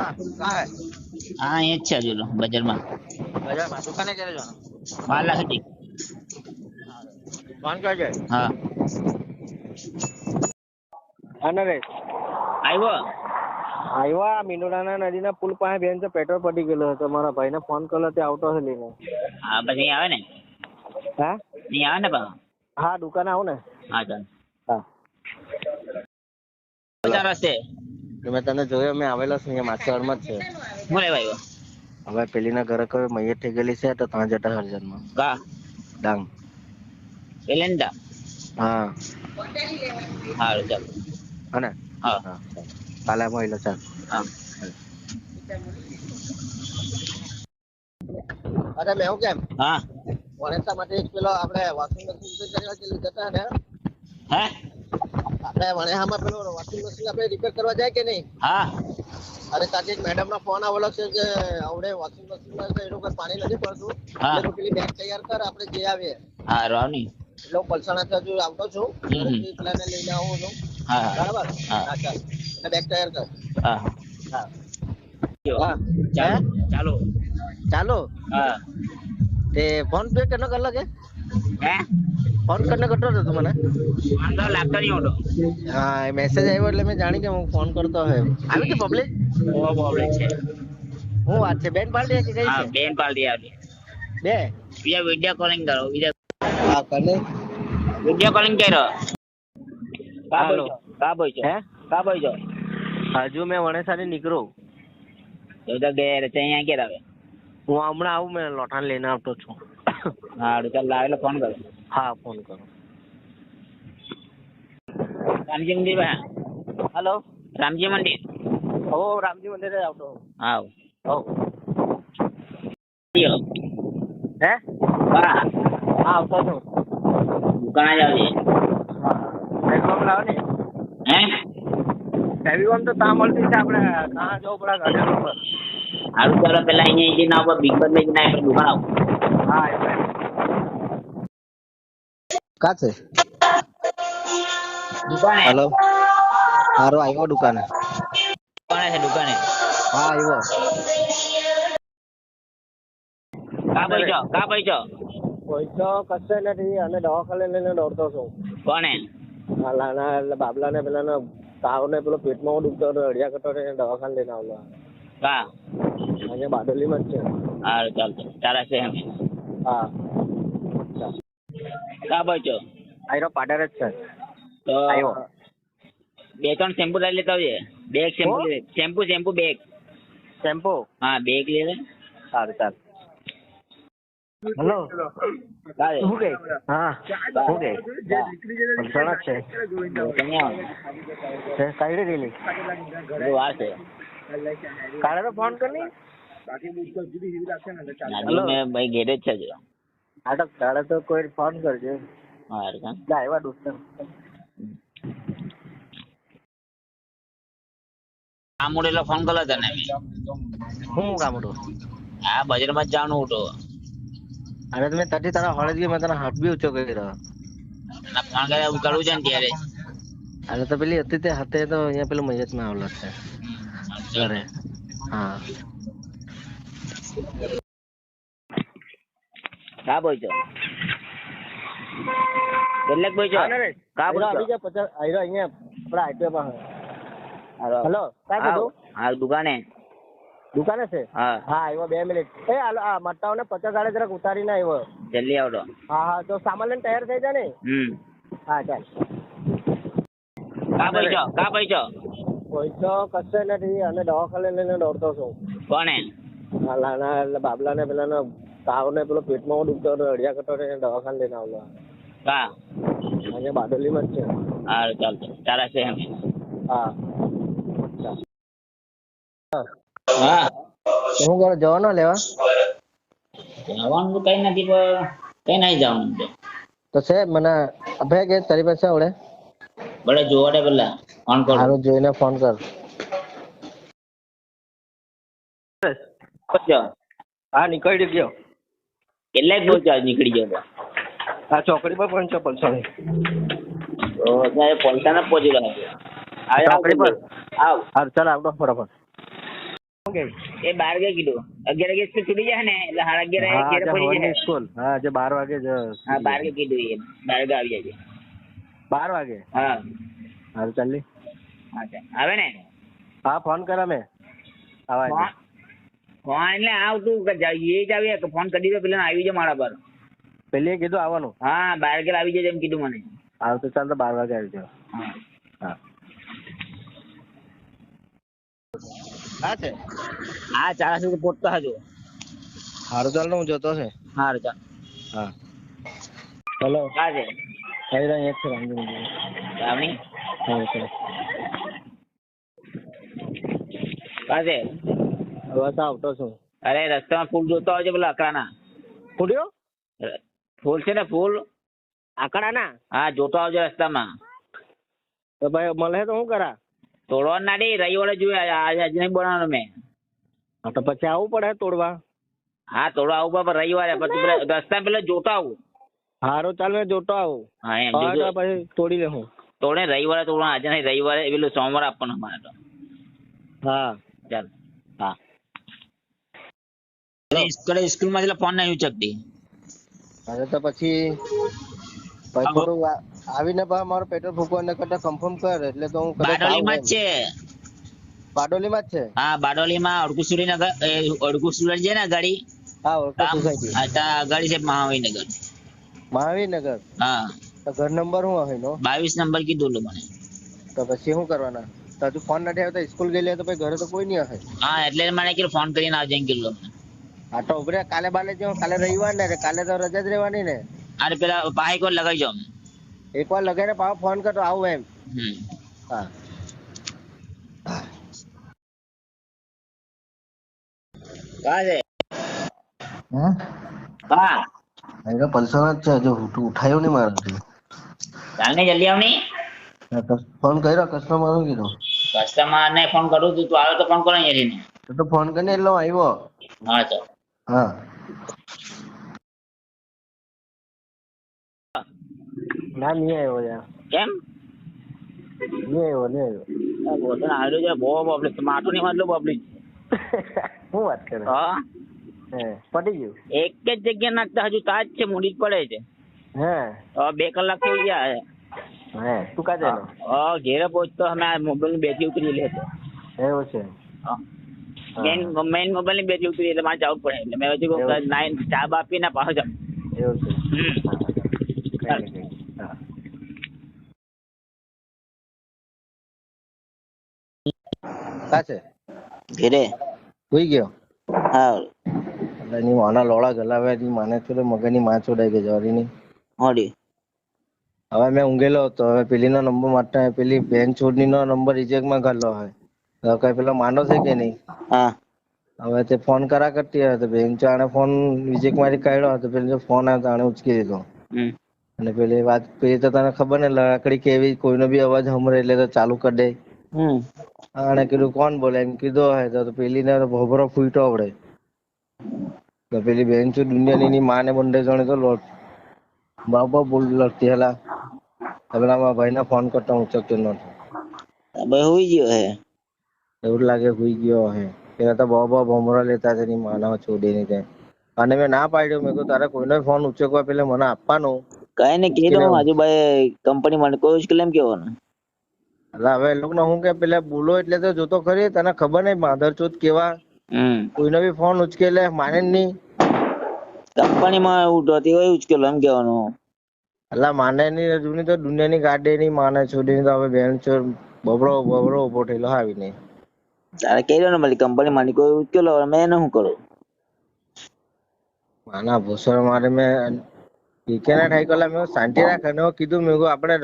कहाँ है? हाँ ये अच्छा जो लो बजर में बाजार में दुकाने क्યારે જવાનું? 12 लाख थी। ફોન કરજે. हाँ હા નરેશ, આવ્યો આવ્યા મીંડોળાના નદીના પુલ પાસે બેન તો પેટ્રોલ પટી ગયેલો હતો. મારા ભાઈને ફોન કર્યો તે આવતો હશે લઈને. हाँ बस नहीं आवे ने હા नहीं आवे ने बा હા દુકાને આવું ને. हाँ चल હા बता रस्ते મેં તને જોયો, મેં આવેલો છું અહીંયા માછવાડમાં જ છે. मोरे भाई वो હવે પેલીના ઘરે કોઈ મૈયત થઈ ગયેલી છે તો ત્યાં જતા હરજનમાં का ડાંગ. एलेंडा હા हाँ चल હા ને. हाँ હા કાલે મળેલો ચાલ. हाँ અરે મેં હું કેમ हाँ વણેસા માટે એક પેલો આપણે વોશિંગ મશીન કરવા જતા ને, है આપણે વણેસામાં પેલો વોશિંગ મશીન આપણે રિપેર કરવા જાય કે નહીં? हाँ અરે તાજે એક મેડમ નો ફોન આવેલો છે કે આવડે વોશિંગ મશીન માં એ લોકો પાણી નથી પડતું, હા. એટલે પેલી બેગ તૈયાર કર, આપણે જઈ આવીએ. हाँ रावनी એટલે હું પલસાણા હજુ આવતો છું, પેલાને લઈને આવું છું. हाँ हाँ બરાબર? હા. હા ચાલ, એટલે બેગ તૈયાર કર. हाँ હા हाँ चालो चालो ચાલો हाँ તે ફોન પે કરનો કર લગે, है ફોન કરને કરતો હતો તું મને. अंदर लगता नहीं होटो હા મેસેજ આવ્યો એટલે મેં જાણી કે હું ફોન કરતો હોય. આવી કે પબ્લિક वो प्रॉब्लम है હું વાત છે? બેન પાર્ટી કે કઈ हाँ છે? बेन पार्टी आ गई બે ये वीडियो कॉलिंग करो હા કરને. वीडियो कॉलिंग करो હાલો. का बोल હે का बोल जो હજુ મેં વણેસાથી નીકળું. तो गए चाहिए क्या रहे હું હમણાં આવું, મેં લોઠાને લઈને આવતો છું. हाँ चल लावे फोन करो હા ફોન કરો. रामजी मंदिर में હલો. रामजी मंदिर હો રામજી મંદિરે જ આવતો. हाँ હો यो હે वाह હા આવતો છું. दुकान आ जाओ હા ફેસબુક લાવો ને. हैं ફેવિકોમ તો ત્યાં મળતી છે, આપણે ત્યાં જવું પડે ગાર્ડન ઉપર. हारू चलो पहला ये इंजन ना ऊपर बिग बदले ना पर दुकान आओ હા એટલે કા છે? दुकान है હલો હારો આવ્યો દુકાને. दुकान है હા આવ્યો. का पैचो પૈસો કશે નથી અને દવાખાને લઈને દોડતો છું. कौन है આ નાના એટલે બાબલાને પેલાને તાવ ને પેલો પેટમાં દુખતો હતો, અડિયા કરતો હતો, એને દવાખાને લઈને આવેલો. का અહીંયા બારડોલીમાં જ છે. हारू चल चारा से हम હા का पैचो આયરો પાડર જ છે. तो આવ્યો. બે ત્રણ શેમ્પू લઈ લેતા આવજે બેગ શેમ્પू લે શેમ્પू બેગ શેમ્પુ हाँ બેગ ले ले સારું ચાલ. હેલો કાલે શું કે? હા શું કે? પલસાણા જ છે. તમે આવો તે સાઈડે ગયેલી બધું વાર છે કાલે તો ફોન કરી. આજે મેં ભાઈ ઘેરે જ છે હજુ. હા તો કાલે તો કોઈ ફોન કરજે. હા કા આવ્યા દોસ્ત. આ મોડેલો ફોન કર્યો તને મેં હું કામ હતું? આ બજારમાં જ જવાનું હતું અરે તમે તટી તારા હળદ ગઈ, મેં તને હાથ બી ઊંચો કરી રહ્યો. ના ફોન કર્યા કરવું છે ને ત્યારે અરે તો પેલી હતી તે હાથે તો અહીંયા પેલું મૈયતમાં આવેલો છે ઘરે. હા કા બોલছো કેટલાક બોલছো કા બોલছো આવી ગયા 50 આયરો અહીંયા આપણા હાઈવે પાસે. હેલો કાંઈ કીધું? હા દુકાને દુકાને છે? હા હા આવ્યો 2 મિનિટ. એ હાલો આ મટ્ટાઓને 50 ગાડે જરાક ઉતારીને આવ્યો. જલ્દી આવડો હા હા તો સામાન લઈને તૈયાર થઈ જા ને. હા ચાલ. કા બોલছো પૈસો કશે નથી અને દવાખાને લઈને દોડતો છું. કોને આ નાના એટલે બાબલાને પેલાને તાવ ને પેલો પેટમાં દુખતો હતો, અડિયા કરતો હતો, એને દવાખાને લઈને આવેલો. કા અહીંયા બારડોલીમાં જ છે. હા ચાલ ચારા છે એમ હા હા શું કરો? જવાનો લેવા? જવાનું કઈ નથી પણ કઈ નહીં જવાનું તો છે મને અભય કે તારી પાસે આવડે? ભલે જોવા દે પેલા ફોન કરો સારું જોઈને ફોન કર. હા નીકળી ગયો. કેટલાક પહોંચ્યા નીકળી ગયો આ ચોકડી પર પહોંચ્યો પલસાણી. તો અત્યારે પલસાણા જ પહોંચી રહ્યો ચોકડી પર આવ હારું ચાલ આવડો ફટાફટ. શું કે એ 12 વાગે કીધું 11 વાગે સ્કૂલ છૂટી જાય ને એટલે 11:30 હા ઘેર પડી હવાની જાય. સ્કૂલ હા જે 12 વાગે જ હા 12 વાગે કીધું એ 12 વાગે આવી જાય. 12 વાગે હા હારું ચાલ લી. હા ચાલ આવે ને હા ફોન કરા મેં આવા ફોન ફોન એટલે આવતું એ જ આવે કે ફોન કરી દો પેલા આવી જાય મારા પર. પેલી કીધું આવવાનું હા 12 વાગે આવી જાય એમ કીધું મને. હાલ તો ચાલ તો 12 વાગે આવી જાવ. હા હા હા છે હા 4 સુધી પહોંચતો હજુ. હારું ચાલ ને હું જતો છે. સારું ચાલ. હા હેલો હા છે કઈ રહ્યા એક છે રામજી મંદિર. રામણી હા છે હા છે. બસ આવતો છું. અરે રસ્તામાં ફૂલ જોતો આવજો પેલા અકડાના. ફૂટ્યો ફૂલ છે ને ફૂલ. આકડાના હા જોતો આવજો રસ્તામાં. તો ભાઈ મળે તો શું કરા. તોડવાનું ના દે રવિવારે જોયા આજે નહીં બનાવવાનું મેં. હા તો પછી આવવું પડે તોડવા. હા તોડવા આવું પણ રવિવારે પછી પેલા રસ્તામાં પેલા જોતો આવું. હારું ચાલ મેં જોતો આવું. હા એમ હા જોજો તો પછી તોડી લે હું. તોડે રવિવારે તોડવાનું આજે નહીં રવિવારે પેલું સોમવારે આપવાનું અમારે તો. હા ચાલ હા. સ્કૂલમાં એટલે ફોન નહીં ઉચકતી. અરે તો પછી ખોટું આવીને પછી મારો પેટ્રોલ ફૂકવાના કરતા કન્ફર્મ કર એટલે તો હું કદાચ આવું બારડોલીમાં એમ. જ છે. બારડોલીમાં જ છે. હા બારડોલીમાં અડકુસુરીનગર છે ને ગાડી. હા ઓળખો સોસાયટી ગાડી છે મહાવીનગર. મહાવીરનગર હા તો ઘર નંબર શું હશે નો. 22 નંબર કીધું મને. તો પછી શું કરવાના તો હજુ ફોન નથી આવતો સ્કૂલ ગયેલી તો પછી ઘરે તો કોઈ નહીં હશે. હા એટલે મને કીધું ફોન કરીને આવજે એમ કીધું. હા તો ઉભરે કાલે બાલે જો કાલે રવિવાર ને કાલે તો રજા જ રહેવાની ને. અરે પેલા પાહી કોલ લગાઈ જો. એકવાર લગાઈને પાછો ફોન કરતો આવું એમ. હા કા છે હા હા એને પલસર જ છે હજુ ઉઠાયું નહીં મારાથી. ચાલ ને જલ્દી આવ ની. ફોન કર્યો કસ્ટમર શું કીધું. કસ્ટમર ને ફોન કરું તું આવે તો ફોન કરો અહીંયાથી. તો ફોન કરીને એટલે હું આવ્યો. હા ચાલ. હા ના નહીં આવ્યો યાર. કેમ નહીં આવ્યો. બહુ પબ્લિક માટું નહીં માટલું પબ્લિક. શું વાત કરે. હા હે પટી ગયું. એક જ જગ્યા નાખતા હજુ તાજ છે મૂડી જ પડે છે. હે 2 કલાક થઈ ગયા. હે તું કા જાય. ઘેરે પહોંચતો અમે મોબાઈલ ની બેટરી ઉતરી લે તો. એવું છે. મેઇન મોબાઈલ ની બેટરી ઉતરી એટલે મારે જવું પડે એટલે મેં હજુ ચા બાપી ના પાછો જાવ. એવું છે. કઈ નહીં. હા કા છે ઘેરે સુઈ ગયો. હા એટલે એની માના લોળા ગલાવ્યા હતી માને થોડે મગજની માં ચોડાઈ ગઈ જવારીની. હોડી હવે મેં ઊંઘેલો હતો હવે પેલીનો નંબર માટે પેલી બેન છોડની નો નંબર રિજેક્ટમાં ઘાલો હોય તો કઈ પેલો માનો છે કે નહીં. હા હવે તે ફોન કરા કરતી હોય તો બેન આણે ફોન રિજેક્ટ માંથી કાઢ્યો હતો પેલી ફોન આવ્યો આણે ઉચકી દીધો. અને પેલી વાત પેલી તો તને ખબર ને લકડી કેવી કોઈનો બી અવાજ સાંભળે એટલે તો ચાલુ કરી દે. આણે કીધું કોણ બોલે એમ કીધું હોય તો પેલી ને ભોભરો ફૂટ્યો આવડે. તો પેલી બેન છે દુનિયાની એની માને બંને જણે તો બાબા બોલ લડતી હલા પેલા મારા ભાઈને ફોન કરતા ઉચકતો નતો. ભાઈ હુઈ ગયો હે. એવું લાગે હુઈ ગયો હે પેલા તો બહુ ભમરા લેતા તેની માના છોડી ની જાય. અને મેં ના પાડ્યું મેં કીધું તારે કોઈનો ફોન ઉચકવા પેલા મને આપવાનું. કઈ ને કહી દઉં આજુભાઈ કંપની માટે કોઈ મુશ્કેલ એમ કેવાનું. એટલે હવે એ લોકો હું કે પેલા બોલો એટલે તો જોતો ખરી તને ખબર નઈ માધરચોદ કેવા. કોઈનો બી ફોન ઉચકેલે માને જ નહીં. કંપનીમાં ઉઠતી હોય ઉચકેલો એમ કેવાનું. અલા માને ની જૂની તો દુનિયાની ગાડી ની માને છોડીને તો હવે બેન છો બબડો ઉભો થયેલો આવીને. તારે કહી દો ને મારી કંપની માં કોઈ ઉચકેલો મેં એને શું કરું. માના ભૂસણ મારે મેં ના થાય કલા મેં શાંતિ રાખે ને કીધું મેં આપણે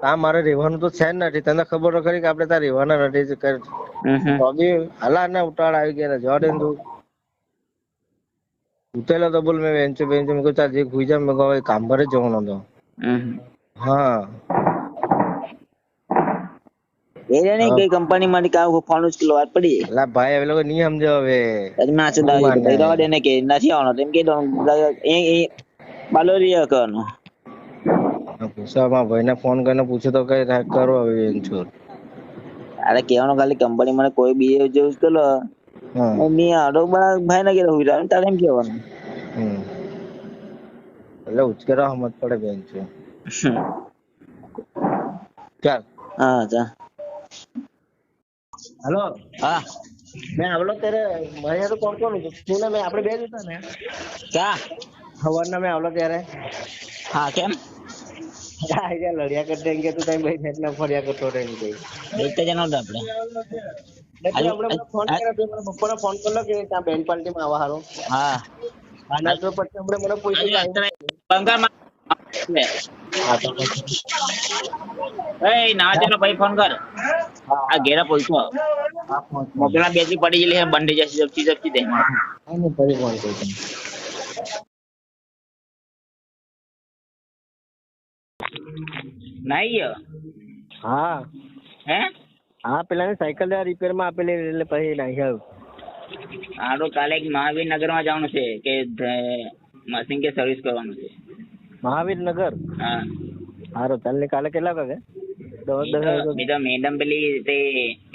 આ મારે રહેવાનું તો છે જ નથી તને ખબર તો ખરી કે આપણે ત્યાં રહેવાના નથી તો બી હાલા ને ઉતાળ આવી ગયા જવા દે તું. ઉતેલો તો બોલ મેં વેન્ચો ચાલ જે હુઈ જા મેં કામ પર જ જવાનો હતો. હા એ નહીં કઈ કંપની માં કામ ફોન ઉચકેલો વાત પડી જાય. અલા ભાઈ હવે લોકો નહીં સમજે હવે. એને કે નથી આવવાનો એમ કે બાલોરિયા કરવાનું. પૂછામાં ભાઈને ફોન કરીને પૂછે તો કઈ કરો હવે છો. અરે કેવાનું ખાલી કંપની મને કોઈ બી જે ઉચકેલો હા મેં આડો ભાઈ ના ઘેર હુઈ રહ્યા તારે એમ કહેવાનું. એટલે ઉચકેરા સમજ પડે બેન છે. ચાલ હા જા. हेलो હા मैं हम लोग तेरे मैं तो कौन कौन तूने मैं આપણે બે જ હતા ને ક્યાં સવારના મેં આવલો ત્યારે હા કેમ લડ્યા કરતા એમ કે તું તારી ભાઈ ને ફર્યા કરતો રહે એમ કે એક જ જણા હતા આપણે એટલે હમણાં મને ફોન કર્યો તો મને બપોરે ફોન કરલો કે ત્યાં બેન પાર્ટીમાં આવવા હારો હા અને તો પછી હમણાં મને પૂછ્યું કે બંગાળ માં હા તો પછી એ નાવાજેનો ભાઈ ફોન કર આ ઘેરા પહોંચો હા ફોન મોબાઈલ બેટરી પડી ગયેલી હે બંધ થઈ જશે જપ્તી જપ્તી દે હા પછી ફોન કર્યો નાઈ ગયો હા હે હા પેલાની સાયકલ રિપેર માં આપેલી એટલે પછી નાખી આવ્યું હારું કાલે એક મહાવીર નગર માં જવાનું છે કે મશીન કે સર્વિસ કરવાનું છે મહાવીર નગર હા હારું ચાલ ને કાલે કેટલા વાગે બીજો મેડમ પેલી તે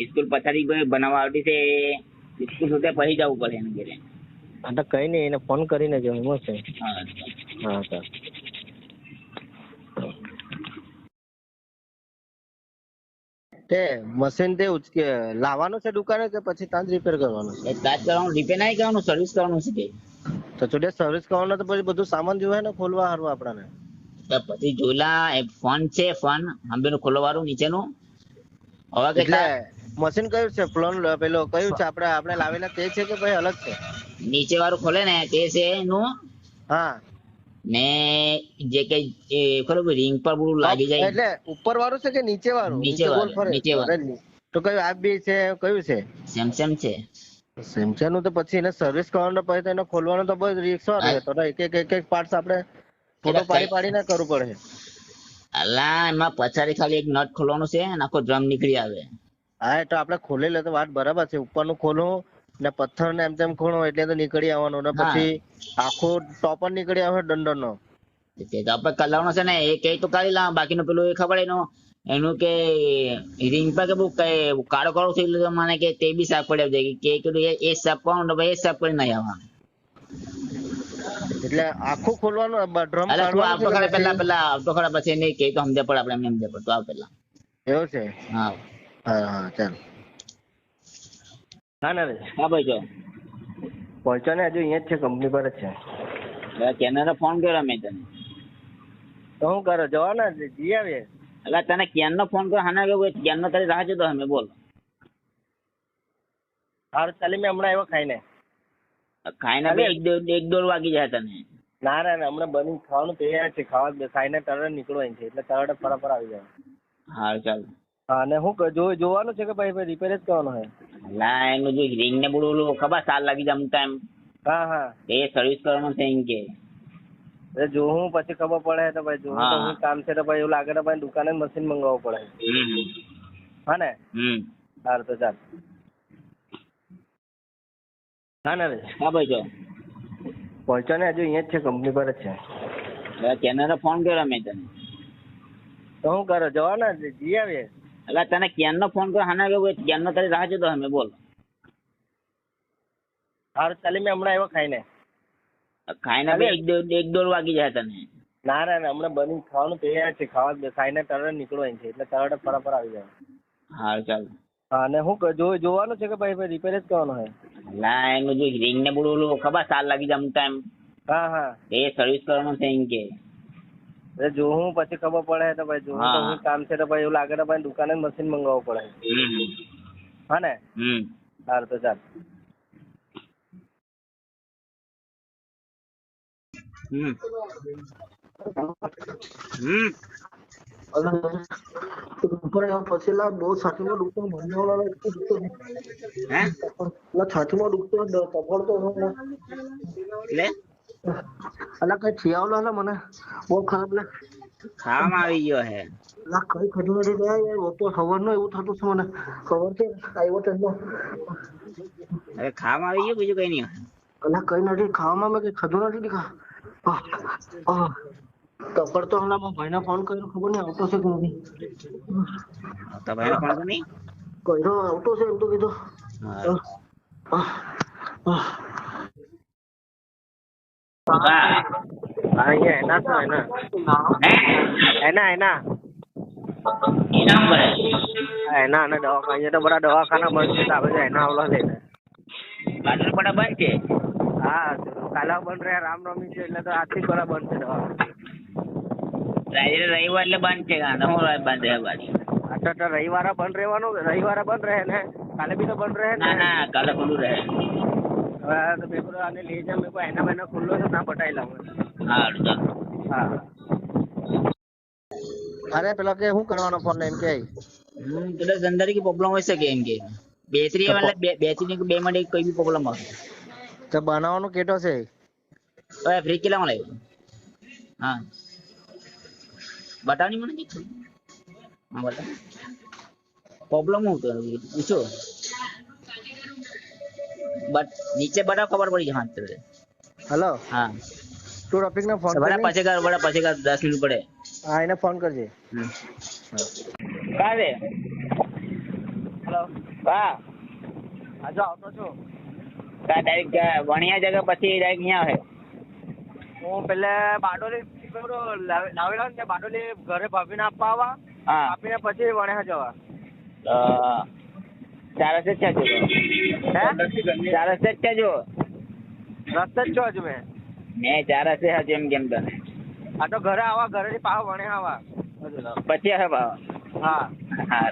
સ્કૂલ પછાડી બનાવવા આવતી છે સ્કૂલ સુધી પછી જવું પડે એને ઘરે હા તો કઈ નઈ એને ફોન કરીને જો એમ છે હા હા સર તે મશીન તે ઉચકે લાવવાનું છે દુકાને કે પછી ત્યાં જ રિપેર કરવાનું છે તાજ કરવાનું રિપેર નહીં કરવાનું સર્વિસ કરવાનું છે તો જોડે સર્વિસ કરવાનું તો પછી બધું સામાન જોવે ને ખોલવા હારું આપણાને તો પછી જોલા ફોન છે ફોન હંબેનું ખોલવાનું નીચેનું હવે એટલે કેટલા મશીન કયું છે ફ્લોન પેલો કયું છે આપણે લાવેલા તે છે કે ભાઈ અલગ છે નીચે વાળું ખોલે ને તે છે એનું હા ને જે કઈ ખબર રિંગ પર બધું લાગી જાય એટલે ઉપર વાળું છે કે નીચે વાળું નીચે ગોલ ફરે નીચે વાળું તો કયું આ બી છે કયું છે સેમસંગ છે સેમસંગ નું તો પછી એને સર્વિસ કરવાનું પછી એને ખોલવાનું તો બસ રિસ્ક વાળું છે તો એક પાર્ટ્સ આપણે ફોટો પાડીને કરવું પડે અલા એમાં પછાડી ખાલી એક નટ ખોલવાનું છે અને આખો ડ્રમ નીકળી આવે હા એ તો આપણે ખોલી લે તો વાત બરાબર છે ઉપરનું ખોલું ને પથ્થર ને એમ તેમ ખોલો એટલે તો નીકળી આવવાનું ને પછી આખો ટોપર નીકળી આવે દંડર નો તે તો આપણે કલાવનો છે ને એ કઈ તો કાઢી લાવ બાકીનું પેલું એ ખબર એનું કે રિંગ પર કે બહુ કાળો કાળો થઈ ગયો મને કે તે બી સાફ પડી જાય કે કીધું એ સાફ કરવાનું તો ભાઈ એ સાફ કરી નહીં આવવાનું એટલે આખું ખોલવાનું ડ્રમ અરે તું આવતો ખરા કાઢવાનું પેલા આવતો ખરા પછી નહીં કે તો સમજે પડે આપણે એમને સમજે પડે તો આવ પેલા એવું છે હા હા હા ચાલ હા ને હા ભાઈ જો પહોંચો ને હજુ અહીંયા જ છે કંપની પર જ છે કેનારા ફોન કર્યો મેં તને તો શું કરો જવાના જઈ આવીએ એટલે તને ક્યારનો ફોન કર્યો હાના કે ક્યારનો તારી રાહ જોતો અમે બોલ હારું ચાલી મેં હમણાં આવ્યો ખાઈને એક દોઢ વાગી જાય તને ના હમણાં બની ખાવાનું તૈયાર છે ખાઈને તરત નીકળવાનું છે એટલે તરત ફરાફર આવી જાય હા ચાલ હા ને શું જોવાનું છે કે ભાઈ રિપેર જ કરવાનું છે ના એનું જો રિંગ ને બધું ખબર સાલ લાગી જાય અમુક ટાઈમ હા હા એ સર્વિસ કરવાનું છે એમ કે જોવું પછી ખબર પડે તો ભાઈ જોવું તો શું કામ છે તો ભાઈ એવું લાગે તો ભાઈ દુકાને મશીન મંગાવવું પડે હા ને સારું તો ચાલ હા ને હા ભાઈ જો પહોંચો ને હજુ અહીંયા જ છે કંપની પર જ છે કેનારા ફોન કર્યો મેં તને તો શું કરો જવાના જઈ આવીએ એટલે તને ક્યારનો ફોન કર્યો હાના કે ક્યારનો તારી રાહ જોતો અમે બોલ સારું ચાલી મેં હમણાં આવ્યો ખાઈને એક દોઢ વાગી જાય તને ના હમણાં બની ખાવાનું તૈયાર છે ખાઈને તરત નીકળવાનું છે એટલે તરત ફરાફર આવી જાય હા ચાલ હા ને શું જોવાનું છે કે ભાઈ રિપેર જ કરવાનું છે ના એનું જો રિંગ ને બધું ખબર સાલ લાગી જાય અમુક ટાઈમ હા હા એ સર્વિસ કરવાનું છે એમ કે જોવું પછી ખબર પડે તો ભાઈ જોવું તો શું કામ છે તો ભાઈ એવું લાગે તો ભાઈ દુકાને મશીન મંગાવવું પડે હા ને સારું તો ચાલ પછી બહુ છાતીમાં દુખતો છાતીમાં દુખતો તપડતો અલા કઈ થિયાવલો હે મને બહુ ખરાબ લાગે ખાવામાં આવી ગયો હે કઈ ખબર નથી યાર તો ખબર નો એવું થતું છે મને ખબર છે આવ્યો તો અરે ખાવામાં આવી ગયો બીજું કઈ નહીં અલા કઈ નથી ખાવામાં મેં કઈ ખાધું નથી દીખા તપડ તો હમણાં મારા ભાઈને ફોન કર્યો ખબર નહીં આવતો છે કે નથી તો ભાઈને ફોન કરી કર્યો આવતો છે એમ તો કીધું અહીંયા એના તો એના એના ઇનામ કરે એના અને દવાખાના અહીંયા તો બધા દવાખાના બંધ છે તો આપણે એના આવલા લઈને બાટલ પડા બંધ છે હા કાલે બંધ રહ્યા રામનવમી છે એટલે તો આજથી બધા બંધ છે દવાખાના રવિવાર એટલે બંધ છે હું બંધ રહે બાકી તો રવિવારે બંધ રહેવાનું રવિવારે બંધ રહે ને કાલે બી તો બંધ રહે ને ના કાલે ખુલ્લું રહે હવે તો મેં કીધું આને લઈ જા મેં કોઈ એના મહિના ખુલ્લો છે ના પટાઈ લાવું હા અરે પેલો કે શું કરવાનો ફોન લઈને કે પેલો અંદર की प्रॉब्लम હોય શકે એમ કે બેટરી मतलब બેટરી ની બે માં કોઈ બી प्रॉब्लम આવે તો બનાવવાનું કેટો છે ઓય ફ્રી કેલા મળે હા બતાવની મને હા બતા प्रॉब्लम હું તો પૂછો બટ નીચે બડા ખબર પડી જાય હા હેલો હા તું રફીક ને ફોન બડા પછી કર 10 મિનિટ પડે હા એને ફોન કરજે કાલે હેલો હા આજો આવતો છું કા ડાયરેક્ટ વણિયા જગા પછી ડાયરેક્ટ અહીંયા આવે હું પેલે બારડોલી લાવેલા ને બારડોલી ઘરે ભાભીને આપવા આવવા હા આપીને પછી વણ્યા જવા ચાર રસ્તે જ છે ચાર રસ્તે જ છે જો રસ્તે જ છો હજુ મેં ચાર રસ્તે હજુ એમ કેમ તને આ તો ઘરે આવા ઘરેથી પાછા વણ્યા આવા પછી આવે ભાવ હા હા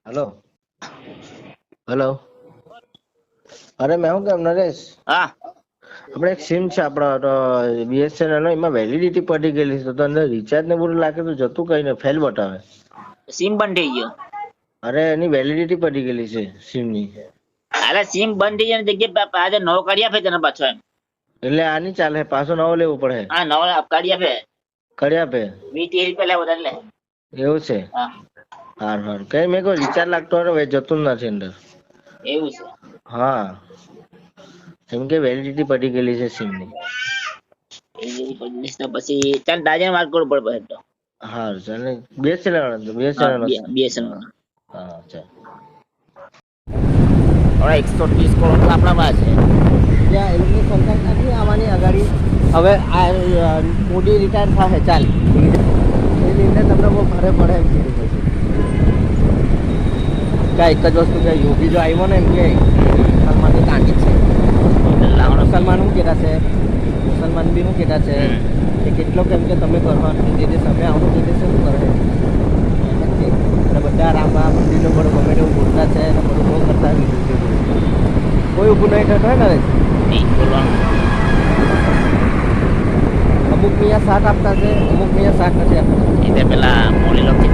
હેલો હેલો, અરે મેં શું કેમ નરેશ, હા આપણે એક સિમ છે આપડો BSNL નો, એમાં વેલિડિટી પતી ગયેલી છે તો અંદર રિચાર્જ ને બધું લાગે તો જતું કઈ ને ફેલ બતાવે. સિમ બંધ થઈ ગયો. અરે એની વેલિડિટી પતી ગયેલી છે સિમ ની. અરે સિમ બંધ થઈ જાય જગ્યાએ આજે નવો કાઢી આપે તને પાછો એમ. એટલે આ નહીં ચાલે, પાછો નવો લેવો પડે. હા નવો કાઢી આપે. કરી આપે 20-30 રૂપિયા લેવો એટલે. એવું છે? હા હાર હાર, કઈ મેં કોઈ રિચાર્જ લાગતો હોય જતું જ નથી અંદર. એવું છે? હા, કેમ કે વેલિડિટી પતી ગયેલી છે સિમ ની. પછી ચાલ દાજે વાત કરવું પડે પછી તો. હા ચાલ, BSNL BSNL. હા ચાલ. હવે 130 કરોડ તો આપણા પાસે છે. ત્યાં એ લોકોની સરકાર નથી આવવાની અગાડી. હવે આ મોદી રિટાયર થાય ચાલ, એ નિર્ણય તમને બહુ ભારે પડે એમ કીધું પછી. કાંઈ એક જ વસ્તુ કે યોગી જો આવ્યો ને એમ કે મુસલમાનની કાંડી છે. મુસલમાન શું કહેતા છે, મુસલમાન બી શું કહેતા છે કે કેટલો કેમ કે તમે કરવાનું જે તે સમય આવું જે તે શું કરે એટલે બધા રામા મંદિરનો બધું ગમે તેવું બોલતા છે અને બધું બહુ કરતા કોઈ ઊભું નહીં થતું હોય ને. અમુક મિયા સાથ આપતા છે, અમુક મિયા સાથ નથી આપતા. એટલે પેલા મોલી લોકો